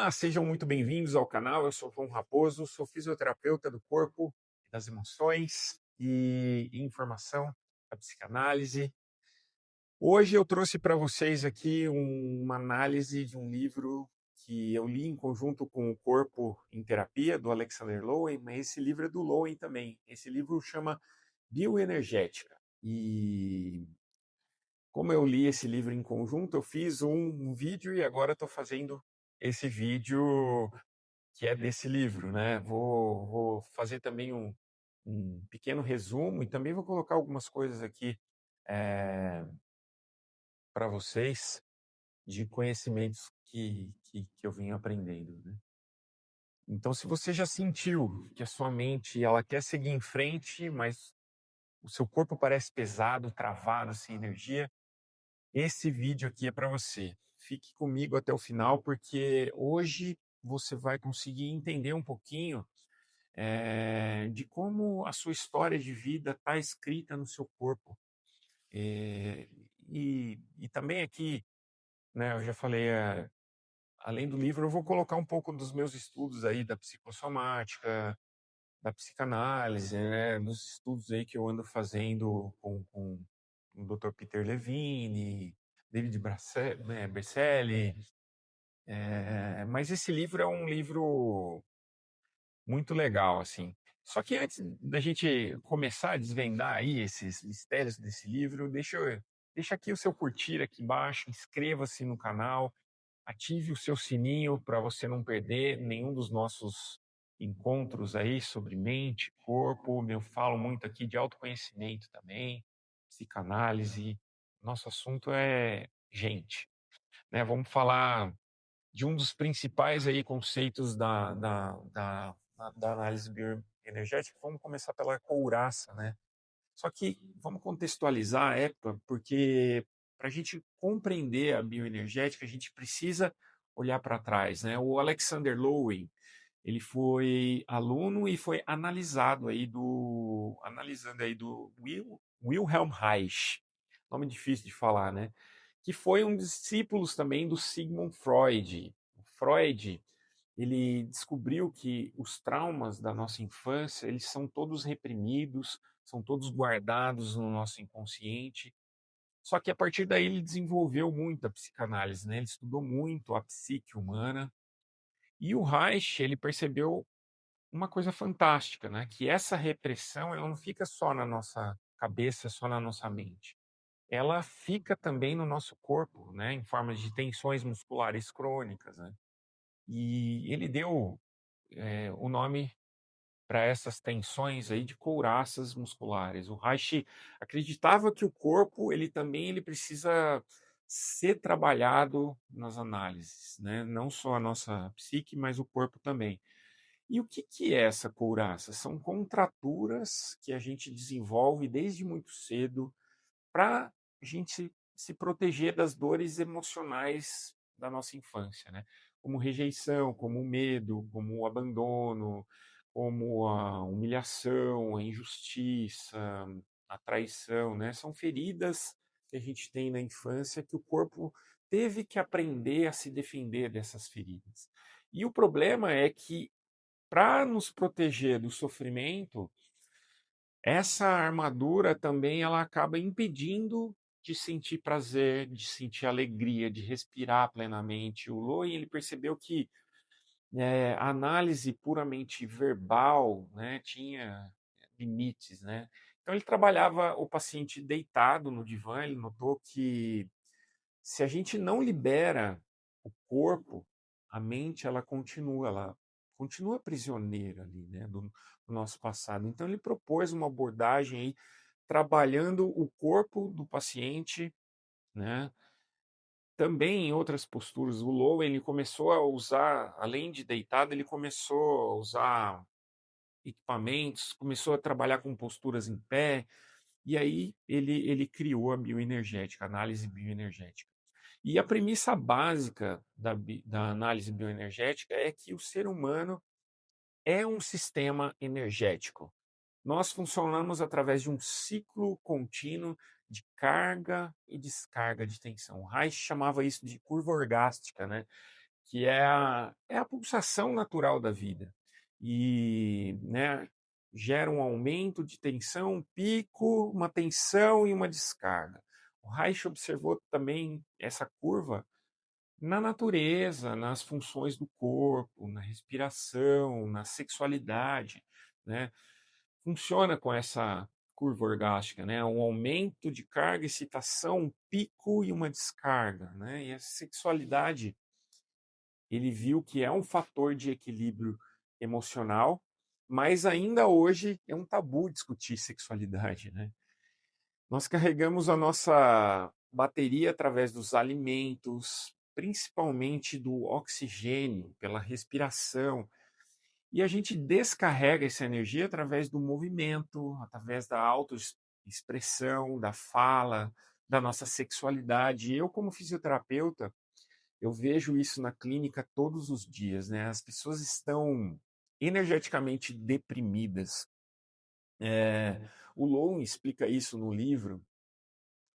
Olá, sejam muito bem-vindos ao canal. Eu sou João Raposo, sou fisioterapeuta do corpo, das emoções e informação da psicanálise. Hoje eu trouxe para vocês aqui uma análise de um livro que eu li em conjunto com o Corpo em Terapia, do Alexander Lowen, mas esse livro é do Lowen também. Esse livro chama Bioenergética. E como eu li esse livro em conjunto, eu fiz um vídeo e agora estou fazendo esse vídeo que é desse livro, né? Vou fazer também um pequeno resumo e também vou colocar algumas coisas aqui para vocês de conhecimentos que eu venho aprendendo, né? Então, se você já sentiu que a sua mente ela quer seguir em frente, mas o seu corpo parece pesado, travado, sem energia, esse vídeo aqui é para você. Fique comigo até o final, porque hoje você vai conseguir entender um pouquinho de como a sua história de vida está escrita no seu corpo. Eh, e também aqui, né, eu já falei, além do livro, eu vou colocar um pouco dos meus estudos aí da psicossomática, da psicanálise, né, dos estudos aí que eu ando fazendo com o Dr. Peter Levine, David Berceli. Mas esse livro é um livro muito legal, assim. Só que antes da gente começar a desvendar aí esses mistérios desse livro, deixa aqui o seu curtir aqui embaixo, inscreva-se no canal, ative o seu sininho para você não perder nenhum dos nossos encontros aí sobre mente, corpo. Eu falo muito aqui de autoconhecimento também, psicanálise. Nosso assunto é gente, né? Vamos falar de um dos principais aí conceitos da análise bioenergética. Vamos começar pela couraça, né? Só que vamos contextualizar a época, porque para a gente compreender a bioenergética, a gente precisa olhar para trás, né? O Alexander Lowen, ele foi aluno e foi analisando aí do Wilhelm Reich, nome difícil de falar, né? Que foi um discípulo também do Sigmund Freud. O Freud, ele descobriu que os traumas da nossa infância, eles são todos reprimidos, são todos guardados no nosso inconsciente. Só que a partir daí ele desenvolveu muito a psicanálise, né? Ele estudou muito a psique humana. E o Reich, ele percebeu uma coisa fantástica, né? Que essa repressão, ela não fica só na nossa cabeça, só na nossa mente. Ela fica também no nosso corpo, né? Em forma de tensões musculares crônicas, né? E ele deu o nome para essas tensões aí de couraças musculares. O Reich acreditava que o corpo ele precisa ser trabalhado nas análises, né? Não só a nossa psique, mas o corpo também. E o que é essa couraça? São contraturas que a gente desenvolve desde muito cedo para a gente se proteger das dores emocionais da nossa infância, né? Como rejeição, como medo, como o abandono, como a humilhação, a injustiça, a traição, né? São feridas que a gente tem na infância que o corpo teve que aprender a se defender dessas feridas. E o problema é que para nos proteger do sofrimento, essa armadura também ela acaba impedindo de sentir prazer, de sentir alegria, de respirar plenamente. O Lowen ele percebeu que a análise puramente verbal, né, tinha limites, né? Então ele trabalhava o paciente deitado no divã, ele notou que se a gente não libera o corpo, a mente ela continua prisioneira ali, né, do nosso passado. Então ele propôs uma abordagem aí trabalhando o corpo do paciente, né? Também em outras posturas, o Lowen ele começou a usar, além de deitado, ele começou a usar equipamentos, começou a trabalhar com posturas em pé, e aí ele criou a bioenergética, a análise bioenergética. E a premissa básica da análise bioenergética é que o ser humano é um sistema energético. Nós funcionamos através de um ciclo contínuo de carga e descarga de tensão. Reich chamava isso de curva orgástica, né? que é a pulsação natural da vida. E, né, gera um aumento de tensão, um pico, uma tensão e uma descarga. O Reich observou também essa curva na natureza, nas funções do corpo, na respiração, na sexualidade, né? Funciona com essa curva orgástica, né? Um aumento de carga, excitação, um pico e uma descarga, né? E a sexualidade, ele viu que é um fator de equilíbrio emocional, mas ainda hoje é um tabu discutir sexualidade, né? Nós carregamos a nossa bateria através dos alimentos, principalmente do oxigênio, pela respiração, e a gente descarrega essa energia através do movimento, através da autoexpressão, da fala, da nossa sexualidade. Eu, como fisioterapeuta, eu vejo isso na clínica todos os dias, né? As pessoas estão energeticamente deprimidas. O Lowen explica isso no livro,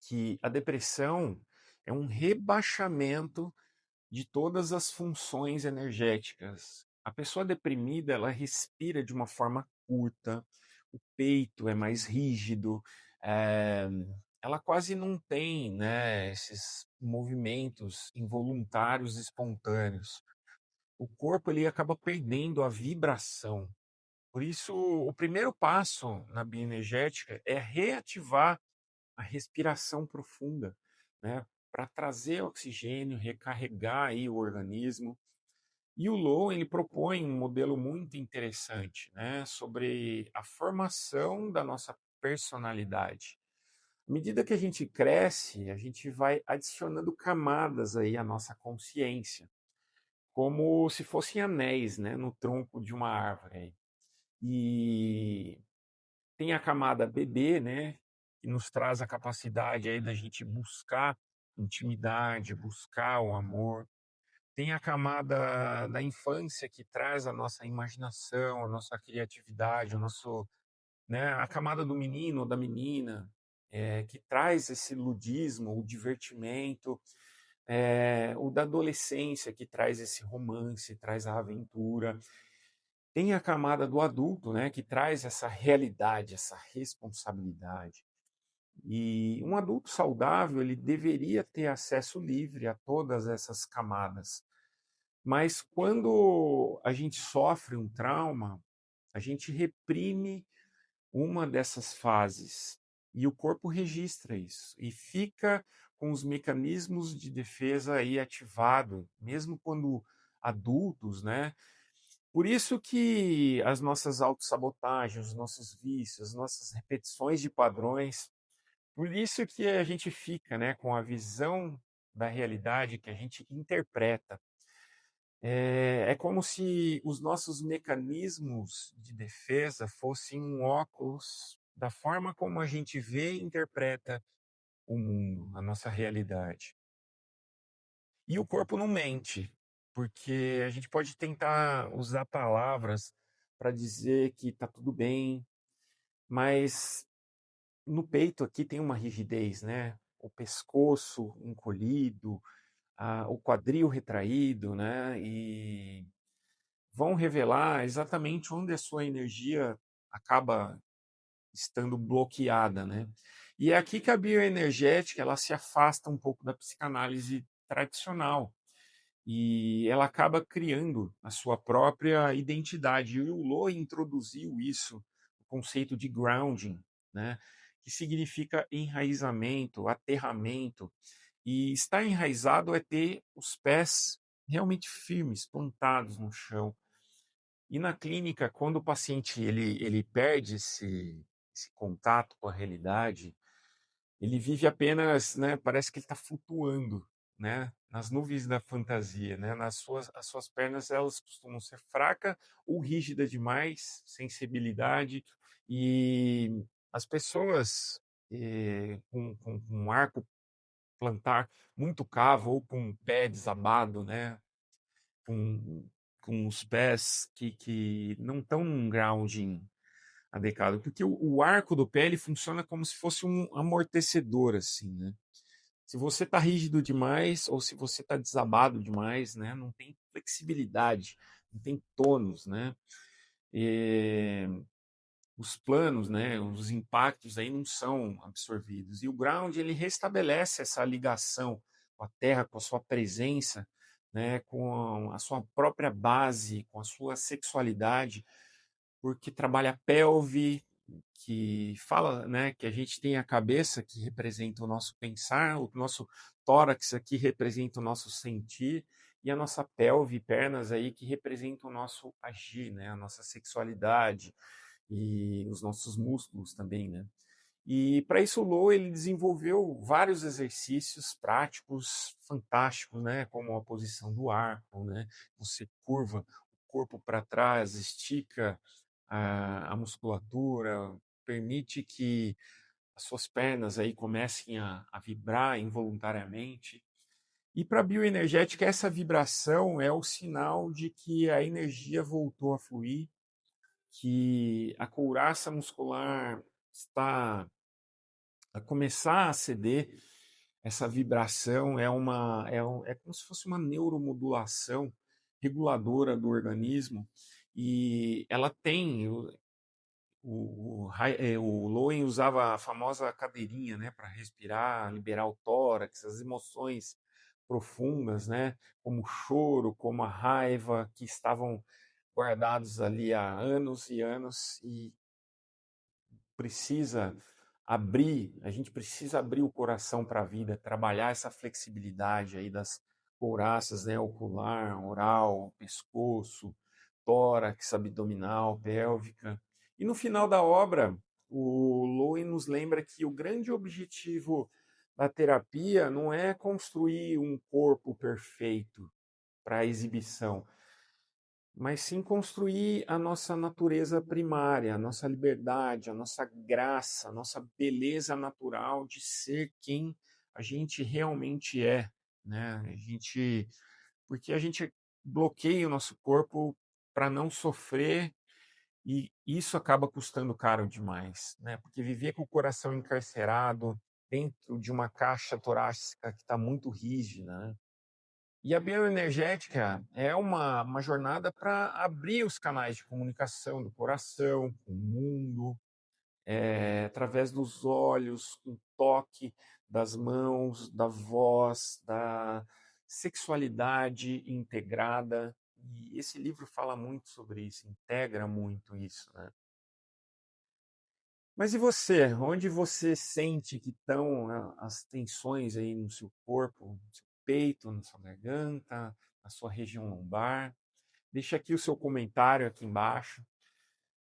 que a depressão é um rebaixamento de todas as funções energéticas. A pessoa deprimida, ela respira de uma forma curta, o peito é mais rígido, eh, ela quase não tem, né, esses movimentos involuntários espontâneos. O corpo ele acaba perdendo a vibração. Por isso, o primeiro passo na bioenergética é reativar a respiração profunda, né, para trazer oxigênio, recarregar aí o organismo. E o Low ele propõe um modelo muito interessante, né, sobre a formação da nossa personalidade. À medida que a gente cresce, a gente vai adicionando camadas aí à nossa consciência, como se fossem anéis, né, no tronco de uma árvore. E tem a camada bebê, né, que nos traz a capacidade aí da gente buscar intimidade, buscar o amor. Tem a camada da infância que traz a nossa imaginação, a nossa criatividade, o nosso, né, a camada do menino ou da menina, que traz esse ludismo, o divertimento, o da adolescência que traz esse romance, traz a aventura. Tem a camada do adulto, né, que traz essa realidade, essa responsabilidade. E um adulto saudável, ele deveria ter acesso livre a todas essas camadas. Mas quando a gente sofre um trauma, a gente reprime uma dessas fases e o corpo registra isso e fica com os mecanismos de defesa aí ativado, mesmo quando adultos, né? Por isso que as nossas autossabotagens, os nossos vícios, as nossas repetições de padrões, por isso que a gente fica, né, com a visão da realidade que a gente interpreta. É como se os nossos mecanismos de defesa fossem um óculos da forma como a gente vê e interpreta o mundo, a nossa realidade. E o corpo não mente, porque a gente pode tentar usar palavras para dizer que está tudo bem, mas no peito aqui tem uma rigidez, né? O pescoço encolhido, o quadril retraído, né? E vão revelar exatamente onde a sua energia acaba estando bloqueada, né? E é aqui que a bioenergética ela se afasta um pouco da psicanálise tradicional e ela acaba criando a sua própria identidade. E o Lowe introduziu isso, o conceito de grounding, né? Que significa enraizamento, aterramento. E estar enraizado é ter os pés realmente firmes, plantados no chão. E na clínica, quando o paciente ele perde esse contato com a realidade, ele vive apenas, né, parece que ele está flutuando, né, nas nuvens da fantasia, né, as suas pernas elas costumam ser fraca ou rígida demais, sensibilidade e as pessoas com um arco plantar muito cavo ou com um pé desabado, né, com, com os pés que não estão num grounding adequado, porque o arco do pé ele funciona como se fosse um amortecedor, assim, né? Se você está rígido demais ou se você está desabado demais, né, não tem flexibilidade, não tem tônus, né? Eh, os planos, né, os impactos aí não são absorvidos. E o ground ele restabelece essa ligação com a terra, com a sua presença, né, com a sua própria base, com a sua sexualidade, porque trabalha a pelve, que fala, né, que a gente tem a cabeça que representa o nosso pensar, o nosso tórax aqui representa o nosso sentir e a nossa pelve, pernas aí que representam o nosso agir, né, a nossa sexualidade e os nossos músculos também, né? E para isso o Low ele desenvolveu vários exercícios práticos fantásticos, né? Como a posição do arco, né? Você curva o corpo para trás, estica a musculatura, permite que as suas pernas aí comecem a vibrar involuntariamente. E para a bioenergética, essa vibração é o sinal de que a energia voltou a fluir, que a couraça muscular está a começar a ceder. Essa vibração é como se fosse uma neuromodulação reguladora do organismo e ela tem o Lowen usava a famosa cadeirinha, né, para respirar, liberar o tórax, as emoções profundas, né, como o choro, como a raiva, que estavam guardados ali há anos e anos e precisa a gente precisa abrir o coração para a vida, trabalhar essa flexibilidade aí das couraças, né, ocular, oral, pescoço, tórax, abdominal, pélvica. E no final da obra, o Lowen nos lembra que o grande objetivo da terapia não é construir um corpo perfeito para exibição, mas sim construir a nossa natureza primária, a nossa liberdade, a nossa graça, a nossa beleza natural de ser quem a gente realmente é, né? Porque a gente bloqueia o nosso corpo para não sofrer e isso acaba custando caro demais, né? Porque viver com o coração encarcerado dentro de uma caixa torácica que está muito rígida, né? E a bioenergética é uma jornada para abrir os canais de comunicação do coração, com o mundo, através dos olhos, com o toque das mãos, da voz, da sexualidade integrada. E esse livro fala muito sobre isso, integra muito isso, né? Mas e você? Onde você sente que estão as tensões aí no seu corpo, no seu peito, na sua garganta, na sua região lombar? Deixa aqui o seu comentário aqui embaixo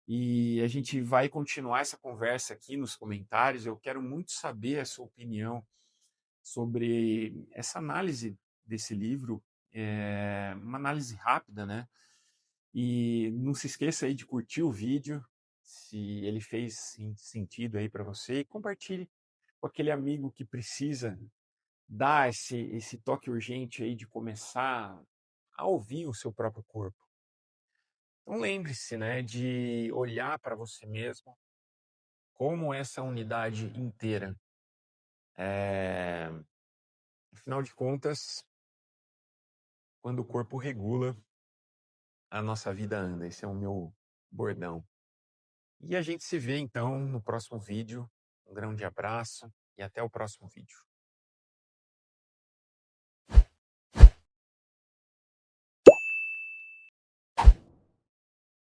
e a gente vai continuar essa conversa aqui nos comentários. Eu quero muito saber a sua opinião sobre essa análise desse livro, uma análise rápida, né? E não se esqueça aí de curtir o vídeo, se ele fez sentido aí para você, e compartilhe com aquele amigo que precisa dar esse toque urgente aí de começar a ouvir o seu próprio corpo. Então lembre-se, né, de olhar para você mesmo como essa unidade inteira. É... Afinal de contas, quando o corpo regula, a nossa vida anda. Esse é o meu bordão. E a gente se vê então no próximo vídeo. Um grande abraço e até o próximo vídeo.